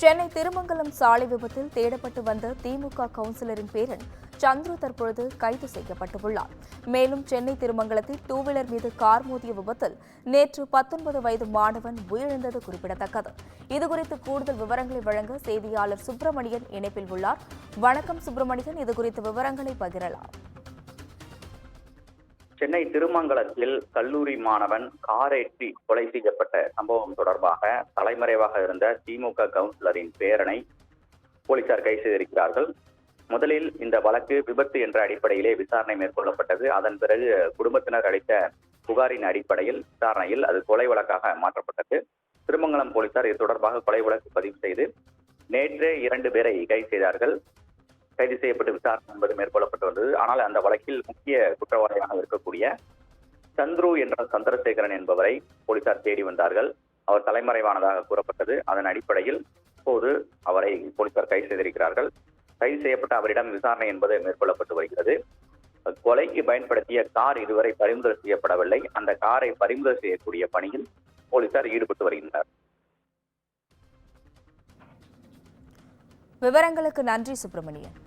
சென்னை திருமங்கலம் சாலை விபத்தில் தேடப்பட்டு வந்த திமுக கவுன்சிலரின் பேரன் சந்துரு தற்பொழுது கைது செய்யப்பட்டுள்ளார். மேலும் சென்னை திருமங்கலத்தில் டூவீலர் மீது கார் மோதிய விபத்தில் நேற்று 19 வயது மாணவன் உயிரிழந்தது குறிப்பிடத்தக்கது. இதுகுறித்து கூடுதல் விவரங்களை வழங்க செய்தியாளர் சுப்பிரமணியன் இணைப்பில் உள்ளார். வணக்கம் சுப்பிரமணியன், இதுகுறித்த விவரங்களை பகிரலாம். சென்னை திருமங்கலத்தில் கல்லூரி மாணவன் காரேற்றி கொலை செய்யப்பட்ட சம்பவம் தொடர்பாக தலைமறைவாக இருந்த திமுக கவுன்சிலரின் பேரனை போலீசார் கைது செய்திருக்கிறார்கள். முதலில் இந்த வழக்கு விபத்து என்ற அடிப்படையிலே விசாரணை மேற்கொள்ளப்பட்டது. அதன் பிறகு குடும்பத்தினர் அளித்த புகாரின் அடிப்படையில் விசாரணையில் அது கொலை வழக்காக மாற்றப்பட்டது. திருமங்கலம் போலீசார் இது தொடர்பாக கொலை வழக்கு பதிவு செய்து நேற்றே 2 பேரை கைது செய்தார்கள். கைது செய்யப்பட்டு விசாரணை என்பது மேற்கொள்ளப்பட்டு வந்தது. ஆனால் அந்த வழக்கில் முக்கிய குற்றவாளியாக இருக்கக்கூடிய சந்துரு என்ற சந்திரசேகரன் என்பவரை போலீசார் தேடி வந்தார்கள். அவர் தலைமறைவானதாக கூறப்பட்டது. அதன் அடிப்படையில் இப்போது அவரை போலீசார் கைது செய்திருக்கிறார்கள். கைது செய்யப்பட்ட அவரிடம் விசாரணை என்பது மேற்கொள்ளப்பட்டு வருகிறது. கொலைக்கு பயன்படுத்திய கார் இதுவரை பறிமுதல் செய்யப்படவில்லை. அந்த காரை பறிமுதல் செய்யக்கூடிய பணியில் போலீசார் ஈடுபட்டு வருகின்றனர். விவரங்களுக்கு நன்றி சுப்பிரமணியன்.